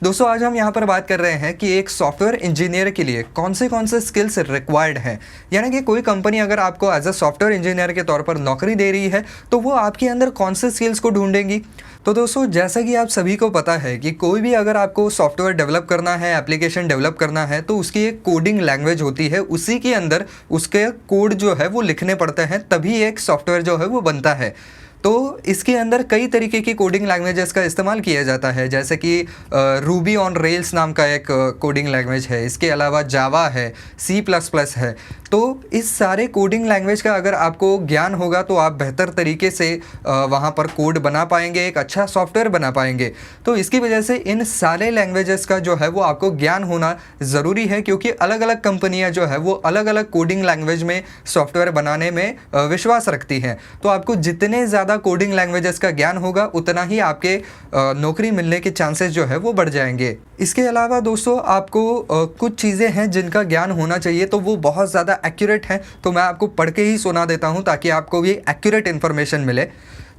दोस्तों आज हम यहाँ पर बात कर रहे हैं कि एक सॉफ्टवेयर इंजीनियर के लिए कौन से स्किल्स रिक्वायर्ड हैं। यानी कि कोई कंपनी अगर आपको एज अ सॉफ्टवेयर इंजीनियर के तौर पर नौकरी दे रही है तो वो आपके अंदर कौन से स्किल्स को ढूंढेंगी। तो दोस्तों जैसा कि आप सभी को पता है कि कोई भी अगर आपको सॉफ्टवेयर डेवलप करना है, एप्लीकेशन डेवलप करना है तो उसकी एक कोडिंग लैंग्वेज होती है, उसी के अंदर उसके कोड जो है वो लिखने पड़ते हैं, तभी एक सॉफ्टवेयर जो है वो बनता है। तो इसके अंदर कई तरीके की कोडिंग लैंग्वेजेस का इस्तेमाल किया जाता है, जैसे कि रूबी ऑन रेल्स नाम का एक कोडिंग लैंग्वेज है, इसके अलावा जावा है, C++ है। तो इस सारे कोडिंग लैंग्वेज का अगर आपको ज्ञान होगा तो आप बेहतर तरीके से वहाँ पर कोड बना पाएंगे, एक अच्छा सॉफ्टवेयर बना पाएंगे। तो इसकी वजह से इन सारे लैंग्वेजेस का जो है वो आपको ज्ञान होना ज़रूरी है, क्योंकि अलग अलग कंपनियाँ जो है वो अलग अलग कोडिंग लैंग्वेज में सॉफ्टवेयर बनाने में विश्वास रखती हैं। तो आपको जितने ज़्यादा कोडिंग लैंग्वेजेस का ज्ञान होगा उतना ही आपके नौकरी मिलने के चांसेस जो है वो बढ़ जाएंगे। इसके अलावा दोस्तों आपको कुछ चीज़ें हैं जिनका ज्ञान होना चाहिए, तो वो बहुत ज़्यादा एक्यूरेट हैं, तो मैं आपको पढ़ के ही सुना देता हूं ताकि आपको भी एक्यूरेट इन्फॉर्मेशन मिले।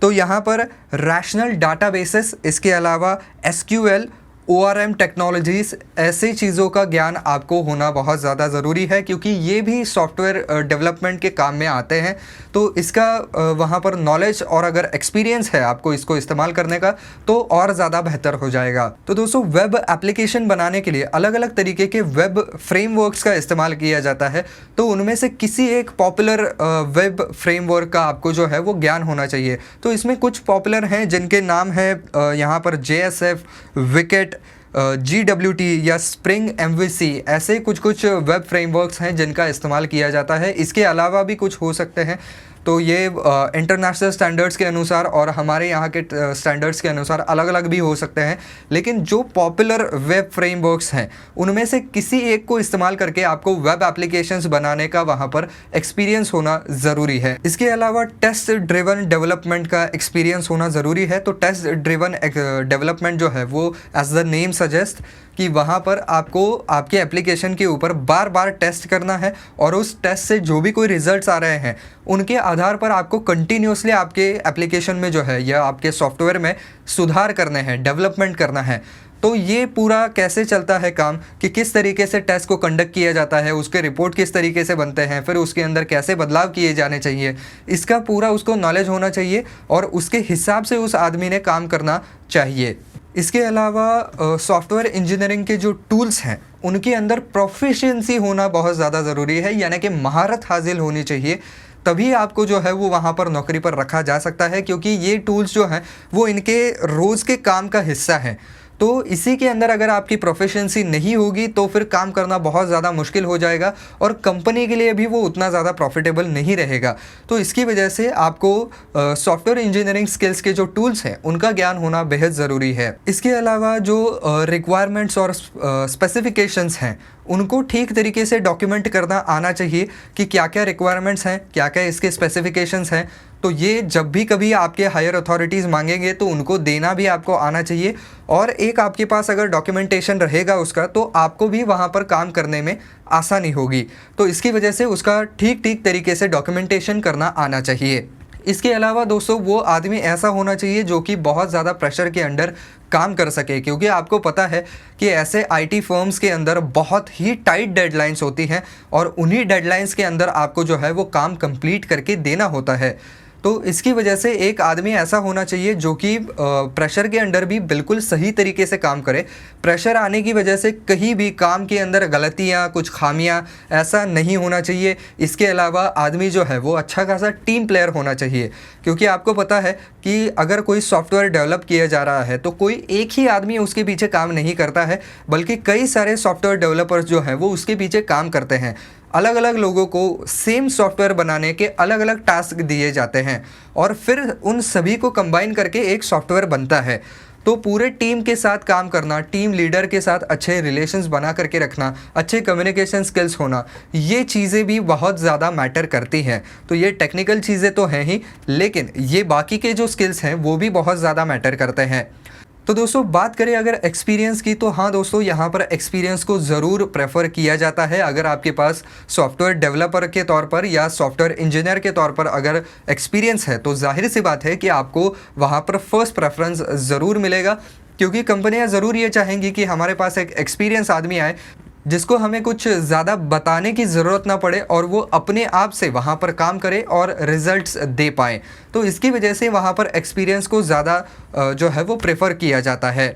तो यहाँ पर रैशनल डाटाबेसेस, इसके अलावा SQL, ORM टेक्नोलॉजीज़, ऐसी चीज़ों का ज्ञान आपको होना बहुत ज़्यादा ज़रूरी है, क्योंकि ये भी सॉफ्टवेयर डेवलपमेंट के काम में आते हैं। तो इसका वहाँ पर नॉलेज और अगर एक्सपीरियंस है आपको इसको इस्तेमाल करने का तो और ज़्यादा बेहतर हो जाएगा। तो दोस्तों वेब एप्लीकेशन बनाने के लिए अलग अलग तरीके के वेब फ्रेमवर्क्स का इस्तेमाल किया जाता है, तो उनमें से किसी एक पॉपुलर वेब फ्रेमवर्क का आपको जो है वो ज्ञान होना चाहिए। तो इसमें कुछ पॉपुलर हैं जिनके नाम है यहाँ पर JSF, विकेट, GWT या स्प्रिंग MVC, ऐसे कुछ वेब फ्रेमवर्क्स हैं जिनका इस्तेमाल किया जाता है। इसके अलावा भी कुछ हो सकते हैं, तो ये इंटरनेशनल स्टैंडर्ड्स के अनुसार और हमारे यहाँ के स्टैंडर्ड्स के अनुसार अलग अलग भी हो सकते हैं, लेकिन जो पॉपुलर वेब फ्रेमवर्क्स हैं उनमें से किसी एक को इस्तेमाल करके आपको वेब एप्लीकेशंस बनाने का वहाँ पर एक्सपीरियंस होना ज़रूरी है। इसके अलावा टेस्ट ड्रिवन डेवलपमेंट का एक्सपीरियंस होना ज़रूरी है। तो टेस्ट ड्रिवन डेवलपमेंट जो है वो एज द नेम सजेस्ट कि वहाँ पर आपको आपके एप्लीकेशन के ऊपर बार बार टेस्ट करना है और उस टेस्ट से जो भी कोई रिजल्ट्स आ रहे हैं उनके आधार पर आपको कंटिन्यूसली आपके एप्लीकेशन में जो है या आपके सॉफ्टवेयर में सुधार करने हैं, डेवलपमेंट करना है। तो ये पूरा कैसे चलता है काम कि किस तरीके से टेस्ट को कंडक्ट किया जाता है, उसके रिपोर्ट किस तरीके से बनते हैं, फिर उसके अंदर कैसे बदलाव किए जाने चाहिए, इसका पूरा उसको नॉलेज होना चाहिए और उसके हिसाब से उस आदमी ने काम करना चाहिए। इसके अलावा सॉफ्टवेयर इंजीनियरिंग के जो टूल्स हैं उनके अंदर प्रोफिशिएंसी होना बहुत ज़्यादा ज़रूरी है, यानी कि महारत हासिल होनी चाहिए, तभी आपको जो है वो वहाँ पर नौकरी पर रखा जा सकता है, क्योंकि ये टूल्स जो हैं वो इनके रोज़ के काम का हिस्सा हैं। तो इसी के अंदर अगर आपकी प्रोफिशिएंसी नहीं होगी तो फिर काम करना बहुत ज़्यादा मुश्किल हो जाएगा और कंपनी के लिए भी वो उतना ज़्यादा प्रॉफिटेबल नहीं रहेगा। तो इसकी वजह से आपको सॉफ्टवेयर इंजीनियरिंग स्किल्स के जो टूल्स हैं उनका ज्ञान होना बेहद ज़रूरी है। इसके अलावा जो रिक्वायरमेंट्स और स्पेसिफिकेशंस हैं उनको ठीक तरीके से डॉक्यूमेंट करना आना चाहिए कि क्या क्या रिक्वायरमेंट्स हैं, क्या क्या इसके स्पेसिफिकेशंस हैं। तो ये जब भी कभी आपके हायर अथॉरिटीज़ मांगेंगे तो उनको देना भी आपको आना चाहिए, और एक आपके पास अगर डॉक्यूमेंटेशन रहेगा उसका तो आपको भी वहाँ पर काम करने में आसानी होगी। तो इसकी वजह से उसका ठीक तरीके से डॉक्यूमेंटेशन करना आना चाहिए। इसके अलावा दोस्तों वो आदमी ऐसा होना चाहिए जो कि बहुत ज़्यादा प्रेशर के अंडर काम कर सके, क्योंकि आपको पता है कि ऐसे IT फर्म्स के अंदर बहुत ही टाइट डेडलाइंस होती हैं और उन्हीं डेडलाइंस के अंदर आपको जो है वो काम कंप्लीट करके देना होता है। तो इसकी वजह से एक आदमी ऐसा होना चाहिए जो कि प्रेशर के अंडर भी बिल्कुल सही तरीके से काम करे। प्रेशर आने की वजह से कहीं भी काम के अंदर गलतियाँ, कुछ खामियाँ, ऐसा नहीं होना चाहिए। इसके अलावा आदमी जो है वो अच्छा खासा टीम प्लेयर होना चाहिए, क्योंकि आपको पता है कि अगर कोई सॉफ्टवेयर डेवलप किया जा रहा है तो कोई एक ही आदमी उसके पीछे काम नहीं करता है, बल्कि कई सारे सॉफ्टवेयर डेवलपर्स जो हैं वो उसके पीछे काम करते हैं। अलग अलग लोगों को सेम सॉफ्टवेयर बनाने के अलग अलग टास्क दिए जाते हैं और फिर उन सभी को कंबाइन करके एक सॉफ्टवेयर बनता है। तो पूरे टीम के साथ काम करना, टीम लीडर के साथ अच्छे रिलेशंस बना करके रखना, अच्छे कम्युनिकेशन स्किल्स होना, ये चीज़ें भी बहुत ज़्यादा मैटर करती हैं। तो ये टेक्निकल चीज़ें तो हैं ही, लेकिन ये बाकी के जो स्किल्स हैं वो भी बहुत ज़्यादा मैटर करते हैं। तो दोस्तों बात करें अगर एक्सपीरियंस की, तो हाँ दोस्तों यहाँ पर एक्सपीरियंस को ज़रूर प्रेफर किया जाता है। अगर आपके पास सॉफ्टवेयर डेवलपर के तौर पर या सॉफ्टवेयर इंजीनियर के तौर पर अगर एक्सपीरियंस है तो जाहिर सी बात है कि आपको वहाँ पर फर्स्ट प्रेफरेंस ज़रूर मिलेगा। क्योंकि कंपनियां ज़रूर ये चाहेंगी कि हमारे पास एक एक्सपीरियंस आदमी आए जिसको हमें कुछ ज़्यादा बताने की ज़रूरत ना पड़े और वो अपने आप से वहाँ पर काम करे और रिजल्ट्स दे पाएँ। तो इसकी वजह से वहाँ पर एक्सपीरियंस को ज़्यादा जो है वो प्रेफर किया जाता है।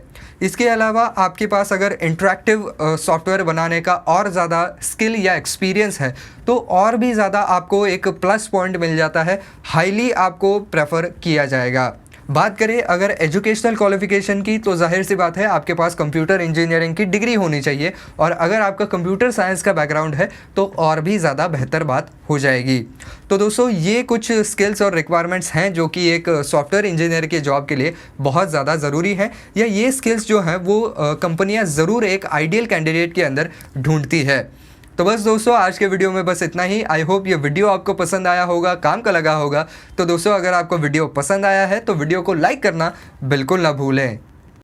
इसके अलावा आपके पास अगर इंटरेक्टिव सॉफ्टवेयर बनाने का और ज़्यादा स्किल या एक्सपीरियंस है तो और भी ज़्यादा आपको एक प्लस पॉइंट मिल जाता है, हाईली आपको प्रेफर किया जाएगा। बात करें अगर एजुकेशनल क्वालिफिकेशन की, तो जाहिर सी बात है आपके पास कंप्यूटर इंजीनियरिंग की डिग्री होनी चाहिए, और अगर आपका कंप्यूटर साइंस का बैकग्राउंड है तो और भी ज़्यादा बेहतर बात हो जाएगी। तो दोस्तों ये कुछ स्किल्स और रिक्वायरमेंट्स हैं जो कि एक सॉफ्टवेयर इंजीनियर के जॉब के लिए बहुत ज़्यादा ज़रूरी है, या ये स्किल्स जो हैं वो कंपनियाँ ज़रूर एक आइडियल कैंडिडेट के अंदर ढूंढती है। तो बस दोस्तों आज के वीडियो में बस इतना ही। आई होप ये वीडियो आपको पसंद आया होगा, काम का लगा होगा। तो दोस्तों अगर आपको वीडियो पसंद आया है तो वीडियो को लाइक करना बिल्कुल ना भूलें।